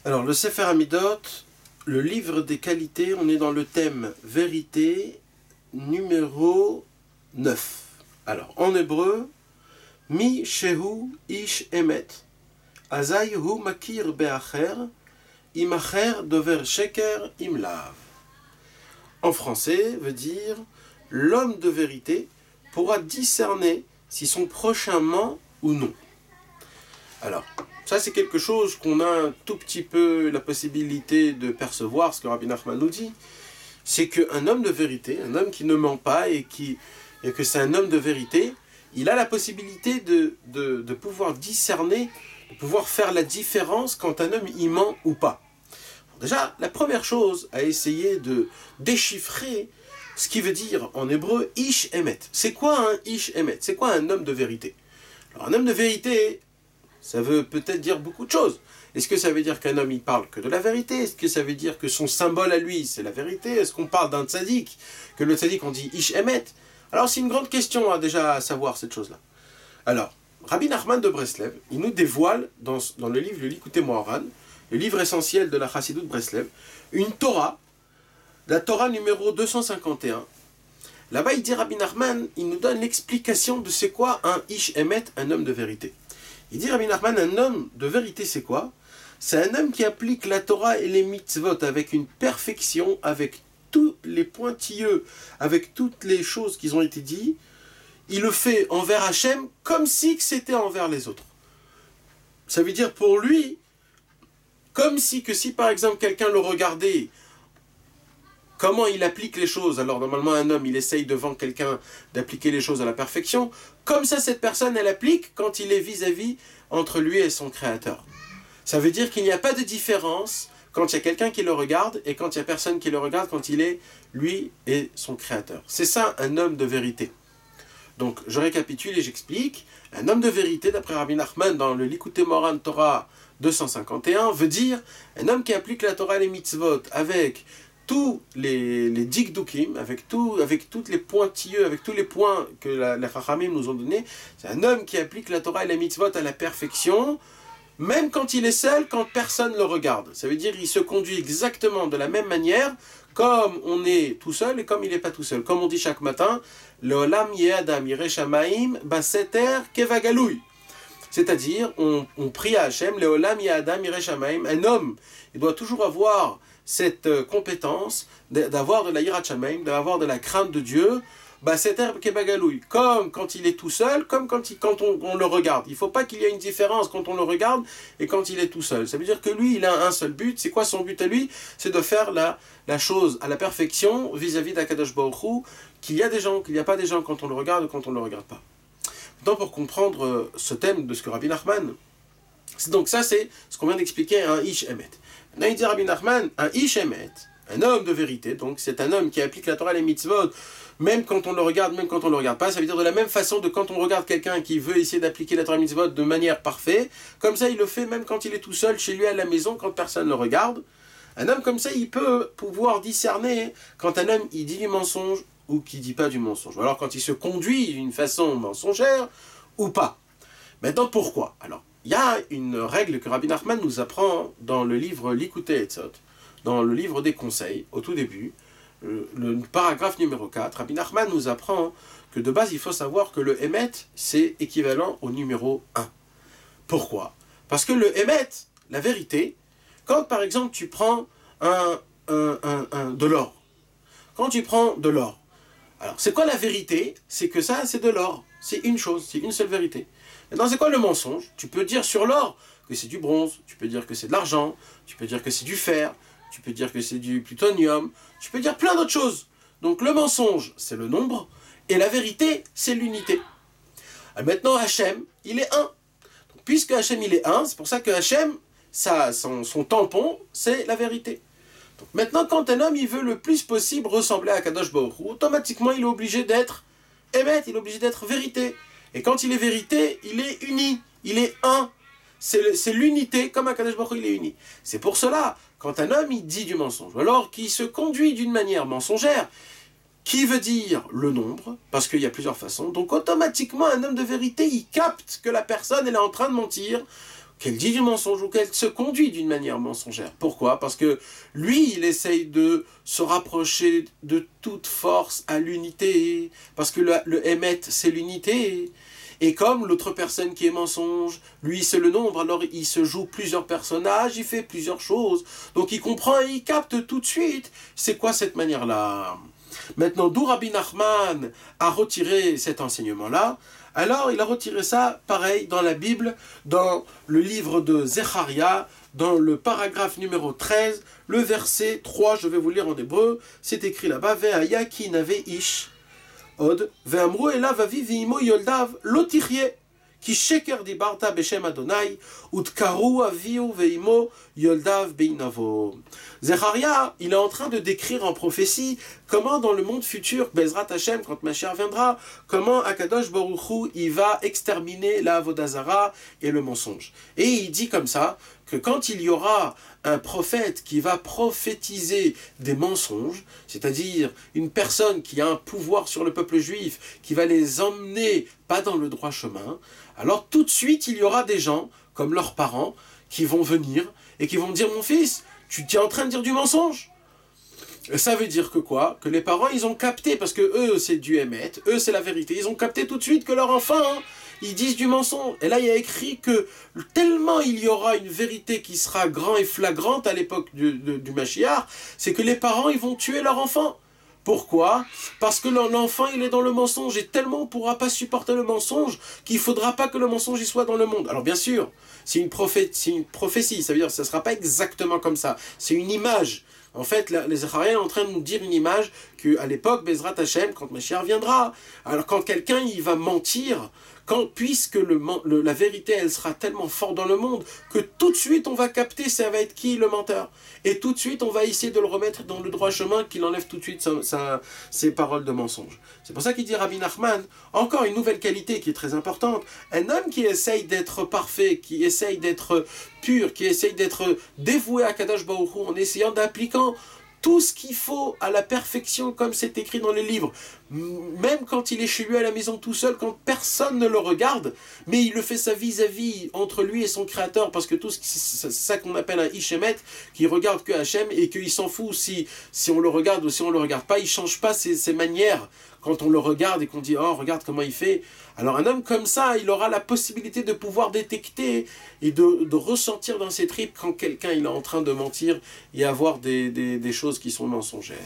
Alors, le Sefer Hamidot, le livre des qualités, on est dans le thème vérité numéro 9. Alors, en hébreu, Mi shehu ish emet, azay hu makir be'acher, imacher dover sheker imlav. En français, veut dire l'homme de vérité pourra discerner si son prochain ment ou non. Alors, ça c'est quelque chose qu'on a un tout petit peu la possibilité de percevoir, ce que Rabbi Nachman nous dit, c'est qu'un homme de vérité, un homme qui ne ment pas et que c'est un homme de vérité, il a la possibilité de pouvoir discerner, de pouvoir faire la différence quand un homme y ment ou pas. Déjà, la première chose à essayer de déchiffrer ce qui veut dire en hébreu ish emet. C'est quoi un ish emet? C'est quoi un homme de vérité? Alors, un homme de vérité, ça veut peut-être dire beaucoup de choses. Est-ce que ça veut dire qu'un homme il parle que de la vérité? Est-ce que ça veut dire que son symbole à lui c'est la vérité? Est-ce qu'on parle d'un tzaddik? Que le tzaddik on dit ish emet? Alors c'est une grande question déjà à savoir cette chose-là. Alors, Rabbi Nachman de Breslev, il nous dévoile dans le livre le Likutei Moharan, le livre essentiel de la Chassidut de Breslev, une Torah, la Torah numéro 251. Là-bas, il dit Rabbi Nachman, il nous donne l'explication de c'est quoi un ish emet, un homme de vérité. Il dit Rabbi Nachman, un homme de vérité, c'est quoi? C'est un homme qui applique la Torah et les mitzvot avec une perfection, avec tous les pointilleux, avec toutes les choses qui ont été dites. Il le fait envers Hachem comme si c'était envers les autres. Ça veut dire pour lui, comme si par exemple quelqu'un le regardait, comment il applique les choses. Alors normalement un homme il essaye devant quelqu'un d'appliquer les choses à la perfection. Comme ça cette personne elle applique quand il est vis-à-vis entre lui et son créateur. Ça veut dire qu'il n'y a pas de différence quand il y a quelqu'un qui le regarde et quand il n'y a personne qui le regarde, quand il est lui et son créateur. C'est ça un homme de vérité. Donc je récapitule et j'explique. Un homme de vérité d'après Rabbi Nachman dans le Likutei Moharan Torah 251 veut dire un homme qui applique la Torah et les mitzvot avec tous les dikdukim, avec toutes les pointilleux, avec tous les points que les Chachamim nous ont donnés. C'est un homme qui applique la Torah et les mitzvot à la perfection, même quand il est seul, quand personne ne le regarde. Ça veut dire qu'il se conduit exactement de la même manière, comme on est tout seul et comme il n'est pas tout seul. Comme on dit chaque matin, Leolam Yehadam Yireh Shamaim Baseter Kevagalouy. C'est-à-dire, on prie à Hachem, Leolam Yehadam Yireh Shamaim. Un homme, il doit toujours avoir cette compétence d'avoir de la Yirat Shamaim, d'avoir de la crainte de Dieu, Baseter Kevagalouy. Comme quand il est tout seul, comme quand on le regarde. Il ne faut pas qu'il y ait une différence quand on le regarde et quand il est tout seul. Ça veut dire que lui, il a un seul but. C'est quoi son but à lui? C'est de faire la chose à la perfection vis-à-vis d'Akadosh Baruch Hu, qu'il y a des gens, qu'il n'y a pas des gens quand on le regarde ou quand on ne le regarde pas. Maintenant, pour comprendre ce thème de ce que Rabbi Nachman, donc ça c'est ce qu'on vient d'expliquer, un ish emet. Maintenant, il dit Rabbi Nachman, un ish emet, un homme de vérité, donc c'est un homme qui applique la Torah et les mitzvot, même quand on le regarde, même quand on ne le regarde pas. Ça veut dire de la même façon de quand on regarde quelqu'un qui veut essayer d'appliquer la Torah et les mitzvot de manière parfaite, comme ça il le fait même quand il est tout seul chez lui à la maison, quand personne ne le regarde. Un homme comme ça, il peut pouvoir discerner quand un homme il dit du mensonge ou qui dit pas du mensonge. Ou alors quand il se conduit d'une façon mensongère ou pas. Maintenant, pourquoi? Alors, il y a une règle que Rabbi Nachman nous apprend dans le livre Likutei Etzot, dans le livre des conseils, au tout début, le paragraphe numéro 4, Rabbi Nachman nous apprend que de base, il faut savoir que le Emet, c'est équivalent au numéro 1. Pourquoi? Parce que le Emet, la vérité, quand par exemple tu prends de l'or, quand tu prends de l'or, alors c'est quoi la vérité? C'est que ça, c'est de l'or. C'est une chose, c'est une seule vérité. Maintenant, c'est quoi le mensonge? Tu peux dire sur l'or que c'est du bronze, tu peux dire que c'est de l'argent, tu peux dire que c'est du fer, tu peux dire que c'est du plutonium, tu peux dire plein d'autres choses. Donc le mensonge, c'est le nombre, et la vérité, c'est l'unité. Alors maintenant, Hachem, il est un. Donc, puisque Hachem, il est un, c'est pour ça que Hachem, son tampon, c'est la vérité. Donc maintenant, quand un homme il veut le plus possible ressembler à Kadosh Baruch Hu, automatiquement il est obligé d'être émet, il est obligé d'être vérité. Et quand il est vérité, il est uni, il est un. C'est l'unité, comme à Kadosh Baruch Hu, il est uni. C'est pour cela, quand un homme il dit du mensonge, ou alors qu'il se conduit d'une manière mensongère, qui veut dire le nombre, parce qu'il y a plusieurs façons, donc automatiquement un homme de vérité, il capte que la personne elle est en train de mentir, qu'elle dit du mensonge ou qu'elle se conduit d'une manière mensongère. Pourquoi? Parce que lui, il essaye de se rapprocher de toute force à l'unité, parce que le émet, c'est l'unité. Et comme l'autre personne qui est mensonge, lui c'est le nombre, alors il se joue plusieurs personnages, il fait plusieurs choses. Donc il comprend et il capte tout de suite c'est quoi cette manière-là. Maintenant, d'où Rabbi Nachman a retiré cet enseignement-là? Alors il a retiré ça, pareil, dans la Bible, dans le livre de Zecharia, dans le paragraphe numéro 13, le verset 3, je vais vous lire en hébreu, c'est écrit là-bas, Ve'aya ki nave ish, עוד, ואמרו אליו אביו ואמו יולדיו, לא תחיה, כי שקר דיברת בשם אדוני, ותקראו אביו ואמו יולדיו בענבו. Zecharia, il est en train de décrire en prophétie comment dans le monde futur, Bezrat Hashem, quand Mashiach viendra, comment Akadosh Baruch Hu, il va exterminer la Avodah Zara et le mensonge. Et il dit comme ça, que quand il y aura un prophète qui va prophétiser des mensonges, c'est-à-dire une personne qui a un pouvoir sur le peuple juif, qui va les emmener pas dans le droit chemin, alors tout de suite il y aura des gens, comme leurs parents, qui vont venir et qui vont dire « Mon fils, tu es en train de dire du mensonge ?» Ça veut dire que quoi? Que les parents, ils ont capté, parce que eux, c'est du émet, eux, c'est la vérité. Ils ont capté tout de suite que leur enfant, ils disent du mensonge. Et là, il y a écrit que tellement il y aura une vérité qui sera grande et flagrante à l'époque du Mashiach, c'est que les parents, ils vont tuer leur enfant. Pourquoi? Parce que l'enfant, il est dans le mensonge, et tellement on ne pourra pas supporter le mensonge qu'il ne faudra pas que le mensonge y soit dans le monde. Alors bien sûr, c'est une prophétie, ça veut dire que ça ne sera pas exactement comme ça. C'est une image. En fait, les Zechariah sont en train de nous dire une image qu'à l'époque, Bezrat Hashem, quand Mashiach viendra, alors quand quelqu'un il va mentir, puisque la vérité elle sera tellement forte dans le monde, que tout de suite on va capter ça va être qui le menteur. Et tout de suite on va essayer de le remettre dans le droit chemin, qu'il enlève tout de suite ses paroles de mensonge. C'est pour ça qu'il dit Rabbi Nachman, encore une nouvelle qualité qui est très importante, un homme qui essaye d'être parfait, qui essaye d'être pur, qui essaye d'être dévoué à Kadosh Baruch Hu, en essayant d'appliquant tout ce qu'il faut à la perfection comme c'est écrit dans les livres, même quand il est chez lui à la maison tout seul, quand personne ne le regarde, mais il le fait ça vis-à-vis entre lui et son créateur, parce que c'est ça qu'on appelle un Ishemet, qui regarde que Hachem et qu'il s'en fout si on le regarde ou si on le regarde pas, il change pas ses manières quand on le regarde et qu'on dit « Oh, regarde comment il fait ». Alors un homme comme ça, il aura la possibilité de pouvoir détecter et de ressentir dans ses tripes quand quelqu'un il est en train de mentir et avoir des choses qui sont mensongères.